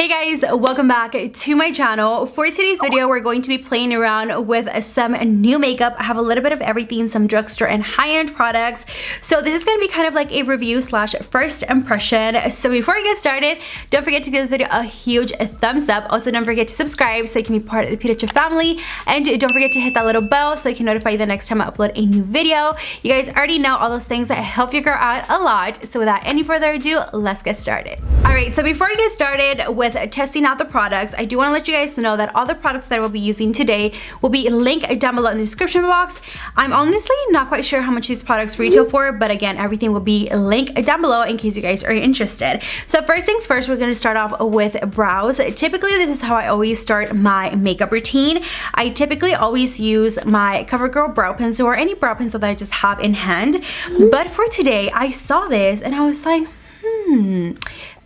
Hey guys, welcome back to my channel. For today's video, we're going to be playing around with some new makeup. I have a little bit of everything, some drugstore and high-end products. So this is going to be kind of like a review slash first impression. So before we get started, don't forget to give this video a huge thumbs up. Also, don't forget to subscribe so you can be part of the Pita family. And don't forget to hit that little bell so you can notify you the next time I upload a new video. You guys already know all those things that help your girl out a lot. So without any further ado, let's get started. Alright, so before we get started with testing out the products, I do want to let you guys know that all the products that I will be using today will be linked down below in the description box. I'm honestly not quite sure how much these products retail for, but again, everything will be linked down below in case you guys are interested. So first things first, we're going to start off with brows. Typically, this is how I always start my makeup routine. I typically always use my CoverGirl brow pencil or any brow pencil that I just have in hand. But for today, I saw this and I was like,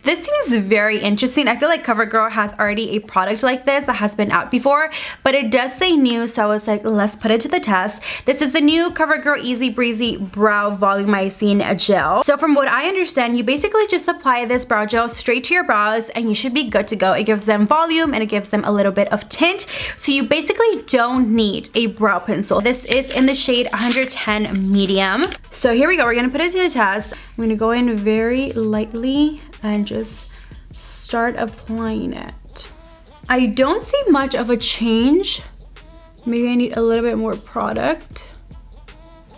this seems very interesting. I feel like CoverGirl has already a product like this that has been out before, but it does say new, so I was like, let's put it to the test. This is the new CoverGirl Easy Breezy Brow Volumizing Gel. So from what I understand, you basically just apply this brow gel straight to your brows and you should be good to go. It gives them volume and it gives them a little bit of tint, so you basically don't need a brow pencil. This is in the shade 110 medium. So here we go, we're gonna put it to the test. I'm gonna go in very lightly and just start applying it. I don't see much of a change. Maybe I need a little bit more product.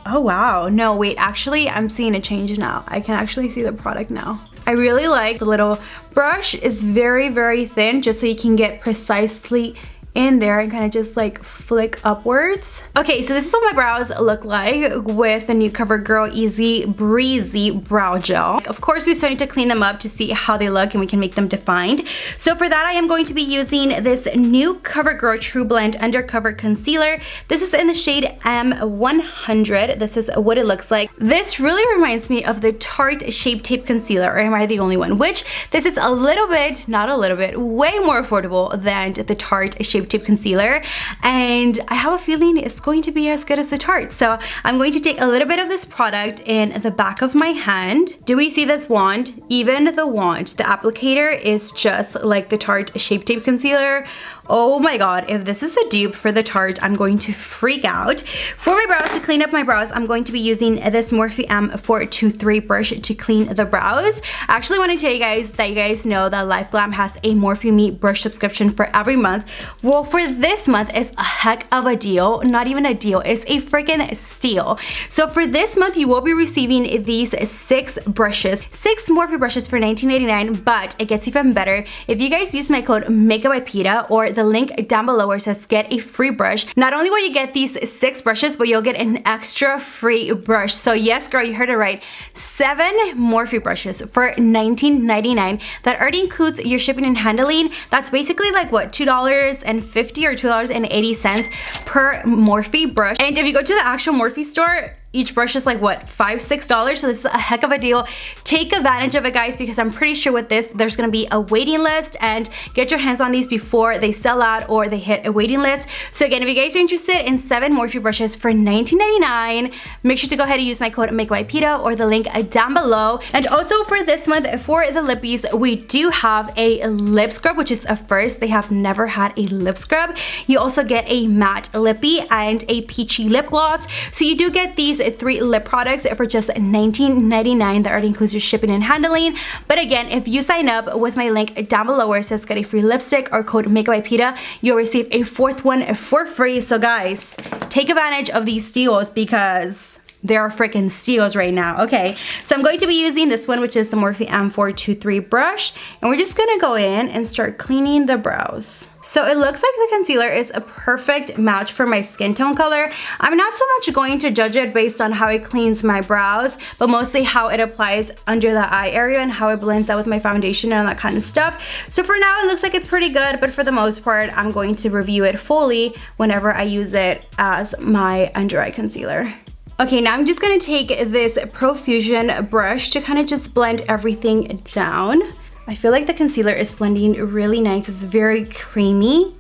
Oh wow, no wait, actually I'm seeing a change now. I can actually see the product now. I really like the little brush. It's very, very thin, just so you can get precisely in there and kind of just like flick upwards. Okay, so this is what my brows look like with the new CoverGirl Easy Breezy Brow Gel. Of course, we still need to clean them up to see how they look and we can make them defined. So for that, I am going to be using this new CoverGirl True Blend Undercover Concealer. This is in the shade M100. This is what it looks like. This really reminds me of the Tarte Shape Tape Concealer, or am I the only one? Which, this is a little bit, not a little bit, way more affordable than the Tarte Shape Tape Concealer, and I have a feeling it's going to be as good as the Tarte. So I'm going to take a little bit of this product in the back of my hand. Do we see this wand? Even the wand, the applicator is just like the Tarte Shape Tape Concealer. Oh my god, if this is a dupe for the Tarte, I'm going to freak out. For my brows, to clean up my brows, I'm going to be using this Morphe M423 brush to clean the brows. I actually want to tell you guys that you guys know that Life Glam has a Morphe Me brush subscription for every month. Well, for this month, it's a heck of a deal. Not even a deal, it's a freaking steal. So for this month, you will be receiving these 6 brushes, 6 Morphe brushes for $19.99, but it gets even better. If you guys use my code Makeupbypita or the link down below where it says get a free brush, not only will you get these 6 brushes, but you'll get an extra free brush. So yes, girl, you heard it right. 7 Morphe brushes for $19.99. That already includes your shipping and handling. That's basically like what, $2.50 or $2.80 per Morphe brush. And if you go to the actual Morphe store, each brush is like what, $5, $6? So this is a heck of a deal. Take advantage of it, guys, because I'm pretty sure with this there's gonna be a waiting list, and get your hands on these before they sell out or they hit a waiting list. So again, if you guys are interested in 7 Morphe brushes for $19.99, make sure to go ahead and use my code Makeupbypita or the link down below. And also for this month, for the lippies, we do have a lip scrub, which is a first. They have never had a lip scrub. You also get a matte lippy and a peachy lip gloss. So you do get these 3 lip products for just $19.99. That already includes your shipping and handling. But again, if you sign up with my link down below where it says get a free lipstick or code Makeupbypita, you'll receive a 4th one for free. So guys, take advantage of these steals because there are freaking steals right now. Okay, so I'm going to be using this one, which is the Morphe M423 brush, and we're just gonna go in and start cleaning the brows. So it looks like the concealer is a perfect match for my skin tone color. I'm not so much going to judge it based on how it cleans my brows, but mostly how it applies under the eye area and how it blends out with my foundation and all that kind of stuff. So for now, it looks like it's pretty good, but for the most part, I'm going to review it fully whenever I use it as my under eye concealer. Okay, now I'm just gonna take this Profusion brush to kind of just blend everything down. I feel like the concealer is blending really nice. It's very creamy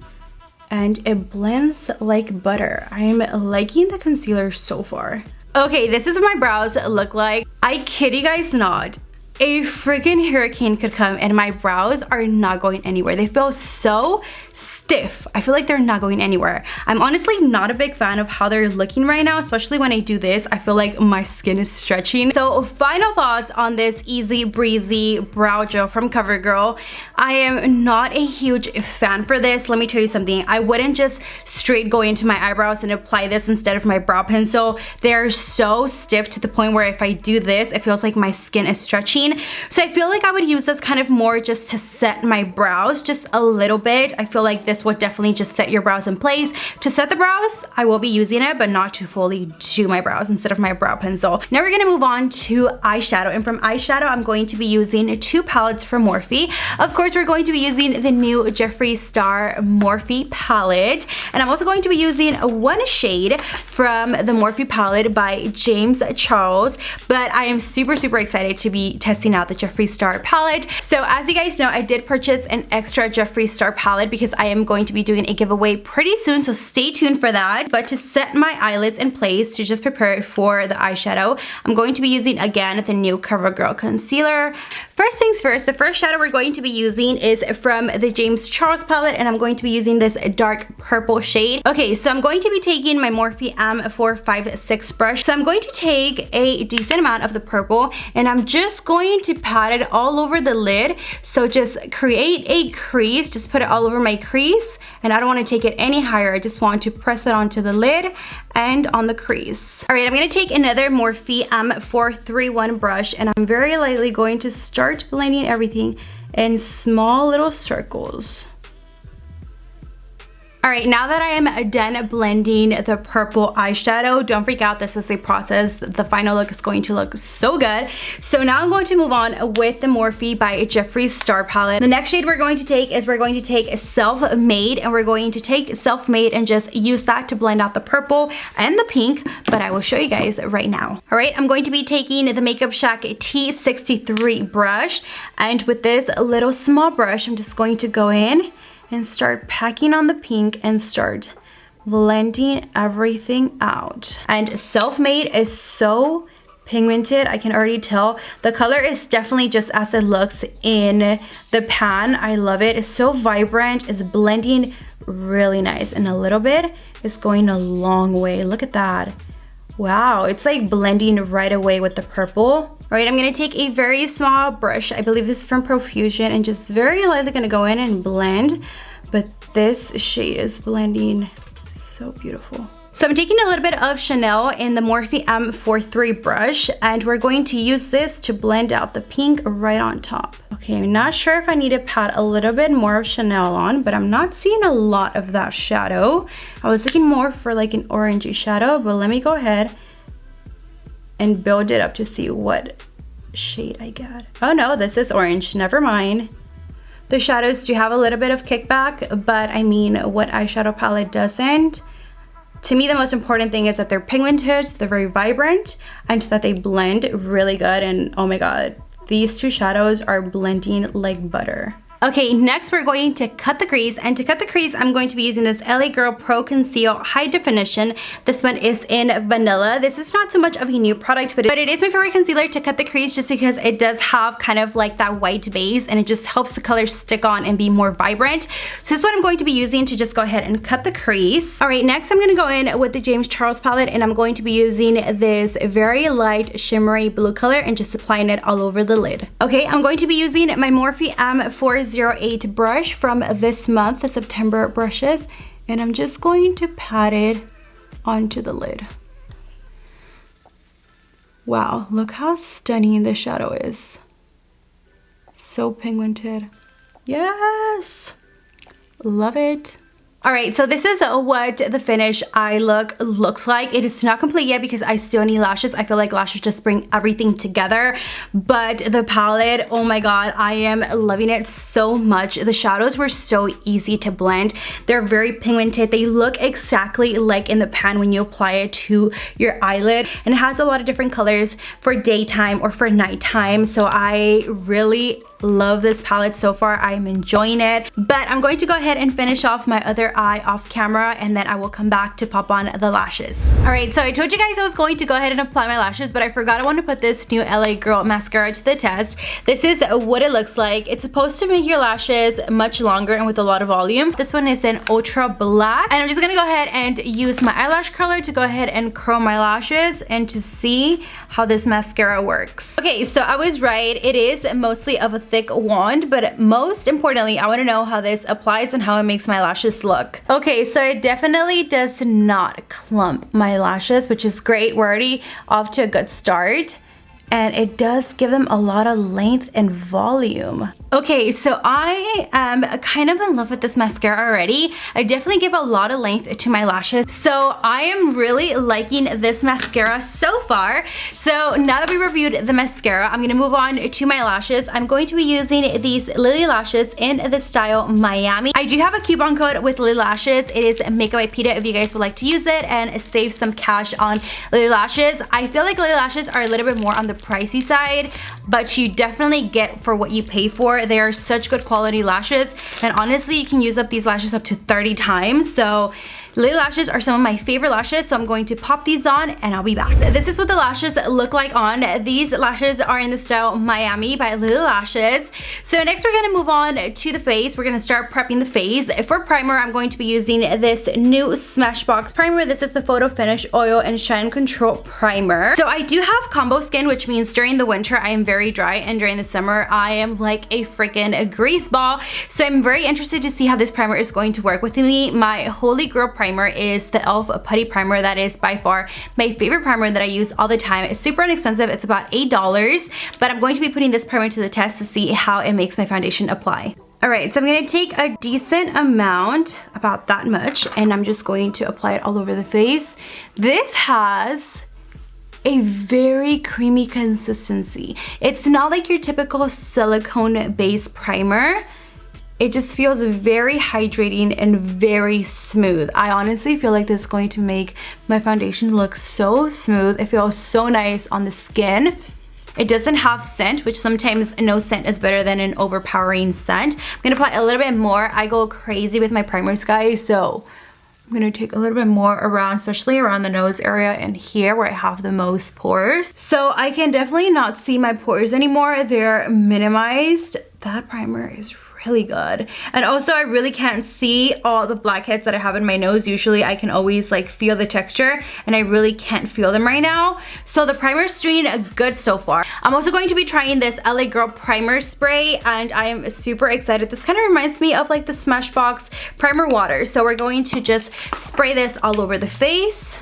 and it blends like butter. I'm liking the concealer so far. Okay, this is what my brows look like. I kid you guys not. a freaking hurricane could come and my brows are not going anywhere. They feel so stiff. I feel like they're not going anywhere. I'm honestly not a big fan of how they're looking right now, especially when I do this. I feel like my skin is stretching. So final thoughts on this Easy Breezy Brow Gel from CoverGirl. I am not a huge fan for this. Let me tell you something. I wouldn't just straight go into my eyebrows and apply this instead of my brow pencil. They're so stiff to the point where if I do this, it feels like my skin is stretching. So I feel like I would use this kind of more just to set my brows just a little bit. I feel like this would definitely just set your brows in place. To set the brows, I will be using it, but not to fully do my brows instead of my brow pencil. Now we're gonna move on to eyeshadow. And from eyeshadow, I'm going to be using 2 palettes from Morphe. Of course, we're going to be using the new Jeffree Star Morphe palette. And I'm also going to be using 1 shade from the Morphe palette by James Charles. But I am super excited to be testing out the Jeffree Star palette. So as you guys know, I did purchase an extra Jeffree Star palette because I am going to be doing a giveaway pretty soon, so stay tuned for that. But to set my eyelids in place, to just prepare for the eyeshadow, I'm going to be using again the new CoverGirl concealer. First things first, the first shadow we're going to be using is from the James Charles palette, and I'm going to be using this dark purple shade. Okay, so I'm going to be taking my Morphe M456 brush. So I'm going to take a decent amount of the purple and I'm just going to pat it all over the lid. So just create a crease, just put it all over my crease, and I don't want to take it any higher. I just want to press it onto the lid and on the crease. All right, I'm going to take another Morphe M431 brush and I'm very lightly going to start blending everything in small little circles. Alright, now that I am done blending the purple eyeshadow, don't freak out, this is a process. The final look is going to look so good. So now I'm going to move on with the Morphe by Jeffree Star palette. The next shade we're going to take is we're going to take Self-Made, and we're going to take Self-Made and just use that to blend out the purple and the pink, but I will show you guys right now. Alright, I'm going to be taking the Makeup Shack T63 brush, and with this little small brush, I'm just going to go in and start packing on the pink and start blending everything out. And Self-Made is so pigmented, I can already tell. The color is definitely just as it looks in the pan. I love it. It's so vibrant. It's blending really nice, and a little bit is going a long way. Look at that. Wow, it's like blending right away with the purple. All right, I'm gonna take a very small brush. I believe this is from Profusion, and just very lightly gonna go in and blend. But this shade is blending so beautiful. So I'm taking a little bit of Chanel in the Morphe M43 brush, and we're going to use this to blend out the pink right on top. Okay, I'm not sure if I need to pat a little bit more of Chanel on, but I'm not seeing a lot of that shadow. I was looking more for like an orangey shadow, but let me go ahead and build it up to see what shade I get. Oh no, this is orange, never mind. The shadows do have a little bit of kickback, but I mean, what eyeshadow palette doesn't? To me, the most important thing is that they're pigmented, they're very vibrant, and that they blend really good. And oh my god, these 2 shadows are blending like butter. Okay, next we're going to cut the crease, and to cut the crease, I'm going to be using this LA Girl Pro Conceal High Definition. This one is in vanilla. This is not so much of a new product, but it is my favorite concealer to cut the crease just because it does have kind of like that white base, and it just helps the color stick on and be more vibrant. So this is what I'm going to be using to just go ahead and cut the crease. All right, next I'm gonna go in with the James Charles palette, and I'm going to be using this very light shimmery blue color and just applying it all over the lid. Okay, I'm going to be using my Morphe M408 brush from this month, the September brushes, and I'm just going to pat it onto the lid. Wow, look how stunning the shadow is. So pigmented. Yes, love it. Alright, so this is what the finished eye look looks like. It is not complete yet because I still need lashes. I feel like lashes just bring everything together. But the palette, oh my god, I am loving it so much. The shadows were so easy to blend. They're very pigmented. They look exactly like in the pan when you apply it to your eyelid. And it has a lot of different colors for daytime or for nighttime. So I really love this palette so far. I'm enjoying it, but I'm going to go ahead and finish off my other eye off camera, and then I will come back to pop on the lashes. All right, so I told you guys I was going to go ahead and apply my lashes, but I forgot I want to put this new LA Girl mascara to the test. This is what it looks like. It's supposed to make your lashes much longer and with a lot of volume. This one is in ultra black, and I'm just gonna go ahead and use my eyelash curler to go ahead and curl my lashes and to see how this mascara works. Okay, so I was right. It is mostly of a thick wand, but most importantly, I want to know how this applies and how it makes my lashes look. Okay, so it definitely does not clump my lashes, which is great. We're already off to a good start. And it does give them a lot of length and volume. Okay, so I am kind of in love with this mascara already. I definitely give a lot of length to my lashes. So I am really liking this mascara so far. So now that we reviewed the mascara, I'm gonna move on to my lashes. I'm going to be using these Lily lashes in the style Miami. I do have a coupon code with Lily lashes. It is Makeupbypita if you guys would like to use it and save some cash on Lily lashes. I feel like Lily lashes are a little bit more on the pricey side, but you definitely get for what you pay for. They are such good quality lashes, and honestly you can use up these lashes up to 30 times. So Lily lashes are some of my favorite lashes, so I'm going to pop these on and I'll be back. This is what the lashes look like on. These lashes are in the style Miami by Lily Lashes. So next we're gonna move on to the face. We're gonna start prepping the face. For primer, I'm going to be using this new Smashbox primer. This is the Photo Finish Oil and Shine Control Primer. So I do have combo skin, which means during the winter I am very dry, and during the summer I am like a freaking grease ball. So I'm very interested to see how this primer is going to work with me. My holy grail primer is the e.l.f. Putty Primer. That is by far my favorite primer that I use all the time. It's super inexpensive. It's about $8, but I'm going to be putting this primer to the test to see how it makes my foundation apply. All right, so I'm gonna take a decent amount, about that much, and I'm just going to apply it all over the face. This has a very creamy consistency. It's not like your typical silicone based primer. It just feels very hydrating and very smooth. I honestly feel like this is going to make my foundation look so smooth. It feels so nice on the skin. It doesn't have scent, which sometimes no scent is better than an overpowering scent. I'm gonna apply a little bit more. I go crazy with my primers, guys, so I'm gonna take a little bit more around, especially around the nose area and here where I have the most pores. So I can definitely not see my pores anymore. They're minimized. That primer is really good. And also I really can't see all the blackheads that I have in my nose. Usually I can always like feel the texture, and I really can't feel them right now. So the primer's doing good so far. I'm also going to be trying this LA Girl primer spray, and I am super excited. This kind of reminds me of like the Smashbox primer water. So we're going to just spray this all over the face.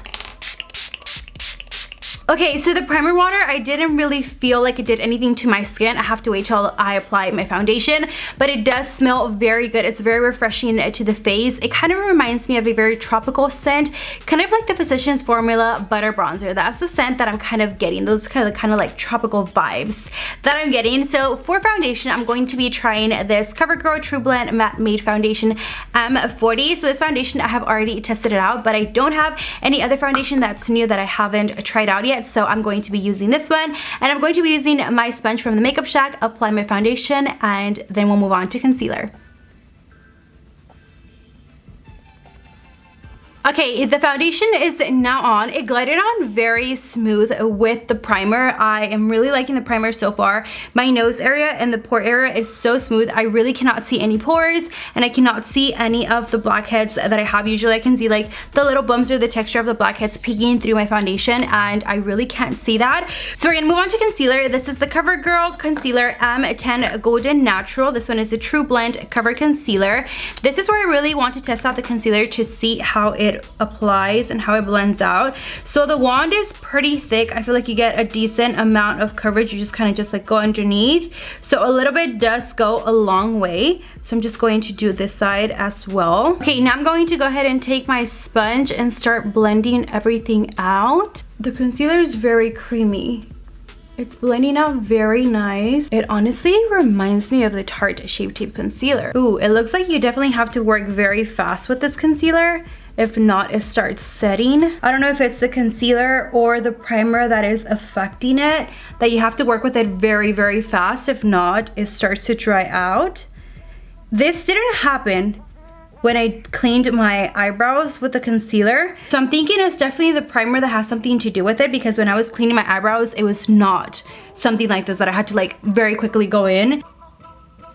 Okay, so the primer water, I didn't really feel like it did anything to my skin. I have to wait till I apply my foundation, but it does smell very good. It's very refreshing to the face. It kind of reminds me of a very tropical scent, kind of like the Physicians Formula Butter Bronzer. That's the scent that I'm kind of getting, those kind of like tropical vibes that I'm getting. So for foundation, I'm going to be trying this CoverGirl True Blend Matte Made Foundation M40. So this foundation, I have already tested it out, but I don't have any other foundation that's new that I haven't tried out yet. So I'm going to be using this one, and I'm going to be using my sponge from the Makeup Shack, apply my foundation, and then we'll move on to concealer. Okay, the foundation is now on. It glided on very smooth with the primer. I am really liking the primer so far. My nose area and the pore area is so smooth. I really cannot see any pores, and I cannot see any of the blackheads that I have. Usually I can see like the little bumps or the texture of the blackheads peeking through my foundation, and I really can't see that. So we're gonna move on to concealer. This is the CoverGirl Concealer M10 Golden Natural. This one is the True Blend Cover Concealer. This is where I really want to test out the concealer to see how it applies and how it blends out. So the wand is pretty thick. I feel like you get a decent amount of coverage. You just kind of just like go underneath. So a little bit does go a long way. So I'm just going to do this side as well. Okay, now I'm going to go ahead and take my sponge and start blending everything out. The concealer is very creamy. It's blending out very nice. It honestly reminds me of the Tarte Shape Tape Concealer. Ooh, it looks like you definitely have to work very fast with this concealer. If not, it starts setting. I don't know if it's the concealer or the primer that is affecting it, that you have to work with it very, very fast. If not, it starts to dry out. This didn't happen when I cleaned my eyebrows with the concealer. So I'm thinking it's definitely the primer that has something to do with it, because when I was cleaning my eyebrows, it was not something like this that I had to like very quickly go in.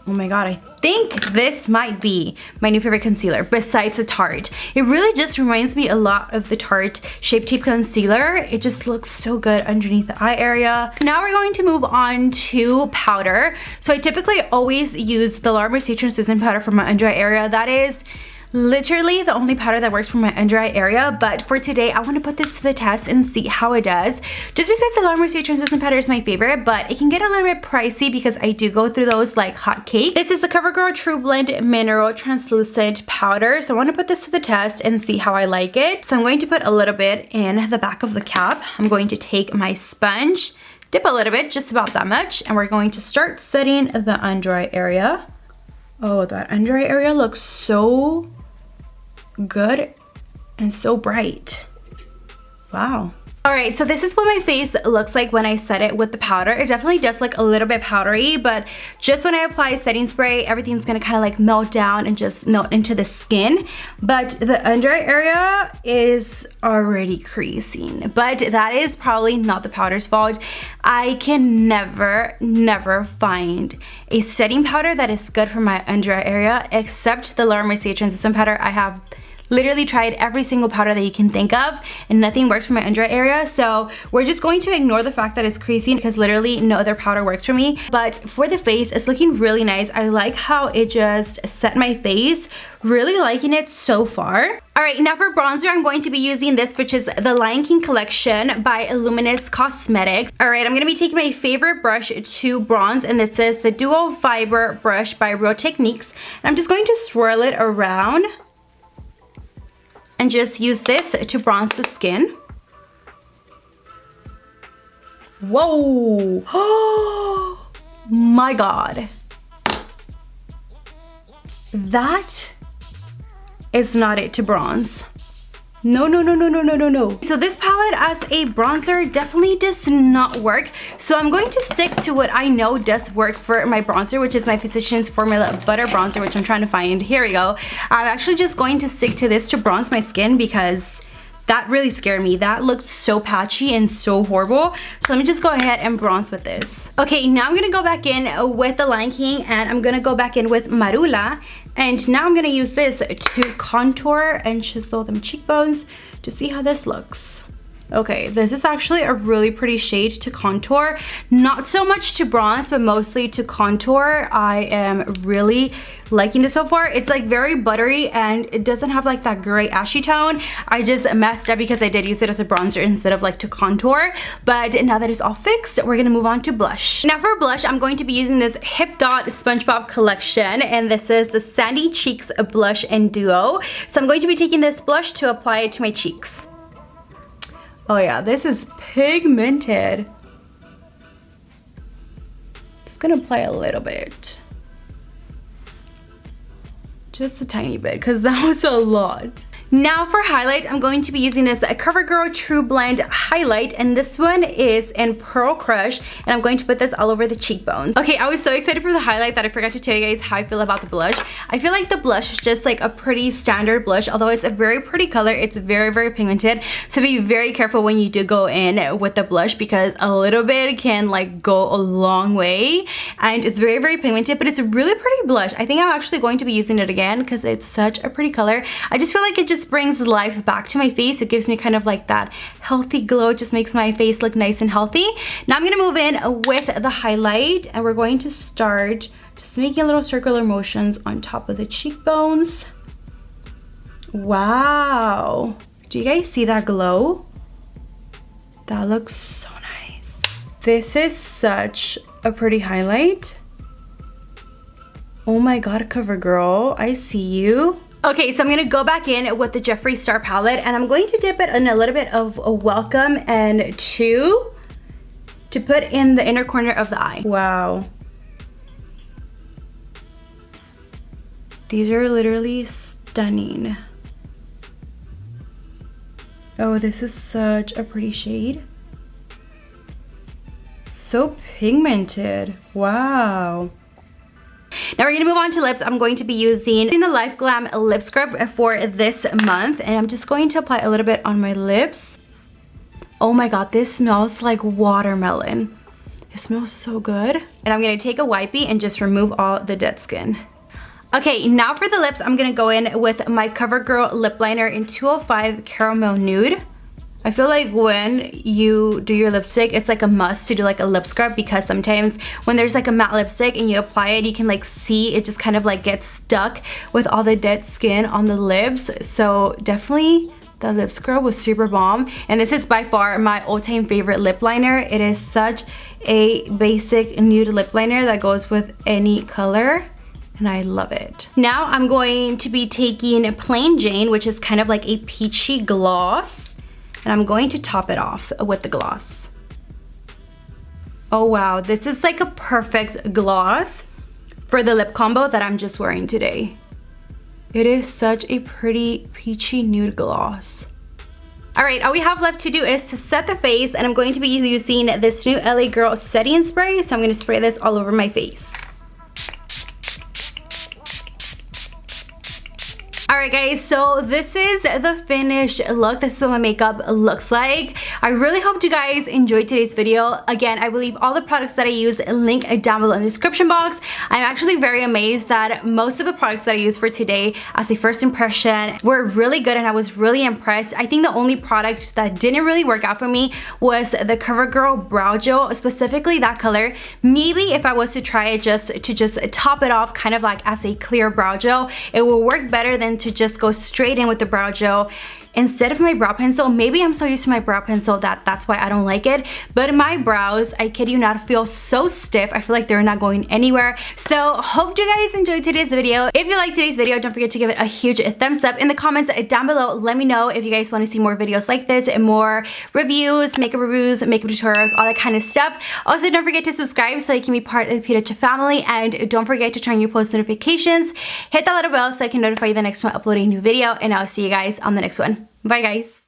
Oh my god, I think this might be my new favorite concealer besides the Tarte. It really just reminds me a lot of the Tarte Shape Tape Concealer. It just looks so good underneath the eye area. Now we're going to move on to powder. So I typically always use the Laura Mercier translucent powder for my under eye area. That is literally the only powder that works for my under eye area, but for today I want to put this to the test and see how it does, just because the Laura Mercier translucent powder is my favorite, but it can get a little bit pricey because I do go through those like hotcakes. This is the CoverGirl True Blend Mineral Translucent Powder, so I want to put this to the test and see how I like it. So I'm going to put a little bit in the back of the cap. I'm going to take my sponge, dip a little bit, just about that much, and we're going to start setting the under eye area. Oh, that under eye area looks so good and so bright. Wow. All right, so this is what my face looks like when I set it with the powder. It definitely does look a little bit powdery, but just when I apply setting spray, everything's gonna kind of like melt down and just melt into the skin. But the under eye area is already creasing, but that is probably not the powder's fault. I can never find a setting powder that is good for my under eye area except the Laura Mercier translucent powder. I have literally tried every single powder that you can think of and nothing works for my under eye area, so we're just going to ignore the fact that it's creasing because literally no other powder works for me. But for the face, it's looking really nice. I like how it just set my face. Really liking it so far. All right, now for bronzer, I'm going to be using this, which is the Lion King collection by Luminous Cosmetics. All right, I'm gonna be taking my favorite brush to bronze, and this is the Duo Fiber brush by Real Techniques. And I'm just going to swirl it around and just use this to bronze the skin. Whoa! Oh my god. That is not it to bronze. No. So this palette as a bronzer definitely does not work. So I'm going to stick to what I know does work for my bronzer, which is my Physicians Formula Butter Bronzer, which I'm trying to find. Here we go. I'm actually just going to stick to this to bronze my skin because that really scared me. That looked so patchy and so horrible. So let me just go ahead and bronze with this. Okay, now I'm gonna go back in with the Lion King, and I'm gonna go back in with Marula. And now I'm gonna use this to contour and chisel them cheekbones to see how this looks. Okay, this is actually a really pretty shade to contour. Not so much to bronze, but mostly to contour. I am really liking this so far. It's like very buttery and it doesn't have like that gray ashy tone. I just messed up because I did use it as a bronzer instead of like to contour. But now that it's all fixed, we're gonna move on to blush. Now for blush, I'm going to be using this Hip Dot SpongeBob collection, and this is the Sandy Cheeks Blush and Duo. So I'm going to be taking this blush to apply it to my cheeks. Oh yeah, this is pigmented. Just gonna apply a little bit. Just a tiny bit, because that was a lot. Now for highlight, I'm going to be using this CoverGirl True Blend highlight, and this one is in Pearl Crush, and I'm going to put this all over the cheekbones. Okay, I was so excited for the highlight that I forgot to tell you guys how I feel about the blush. I feel like the blush is just like a pretty standard blush, although it's a very pretty color. It's very pigmented, so be very careful when you do go in with the blush because a little bit can like go a long way, and it's very pigmented, but it's a really pretty blush. I think I'm actually going to be using it again because it's such a pretty color. I just feel like it just brings life back to my face. It gives me kind of like that healthy glow. It just makes my face look nice and healthy. Now I'm gonna move in with the highlight, and we're going to start just making little circular motions on top of the cheekbones. Wow, do you guys see that glow? That looks so nice. This is such a pretty highlight. Oh my god, CoverGirl, I see you. Okay, so I'm gonna go back in with the Jeffree Star palette, and I'm going to dip it in a little bit of a Welcome and Two to put in the inner corner of the eye. Wow. These are literally stunning. Oh, this is such a pretty shade. So pigmented. Wow. Now we're gonna move on to lips. I'm going to be using the Life Glam lip scrub for this month, and I'm just going to apply a little bit on my lips. Oh my god, this smells like watermelon. It smells so good. And I'm gonna take a wipey and just remove all the dead skin. Okay, now for the lips, I'm gonna go in with my CoverGirl lip liner in 205 Caramel Nude. I feel like when you do your lipstick, it's like a must to do like a lip scrub, because sometimes when there's like a matte lipstick and you apply it, you can like see it just kind of like gets stuck with all the dead skin on the lips. So definitely the lip scrub was super bomb. And this is by far my all-time favorite lip liner. It is such a basic nude lip liner that goes with any color, and I love it. Now I'm going to be taking Plain Jane, which is kind of like a peachy gloss, and I'm going to top it off with the gloss. Oh wow, this is like a perfect gloss for the lip combo that I'm just wearing today. It is such a pretty peachy nude gloss. Alright, all we have left to do is to set the face, and I'm going to be using this new LA Girl setting spray, so I'm going to spray this all over my face. Alright guys, so this is the finished look. This is what my makeup looks like. I really hope you guys enjoyed today's video. Again, I will leave all the products that I use link down below in the description box. I'm actually very amazed that most of the products that I used for today as a first impression were really good, and I was really impressed. I think the only product that didn't really work out for me was the CoverGirl Brow Gel, specifically that color. Maybe if I was to try it just to top it off kind of like as a clear brow gel, it will work better than to just go straight in with the brow gel instead of my brow pencil. Maybe I'm so used to my brow pencil that's why I don't like it. But my brows, I kid you not, feel so stiff. I feel like they're not going anywhere. So hope you guys enjoyed today's video. If you liked today's video, don't forget to give it a huge thumbs up. In the comments down below, let me know if you guys want to see more videos like this and more reviews, makeup tutorials, all that kind of stuff. Also, don't forget to subscribe so you can be part of the Pita family, and don't forget to turn on your post notifications. Hit that little bell so I can notify you the next time I upload a new video, and I'll see you guys on the next one. Bye guys.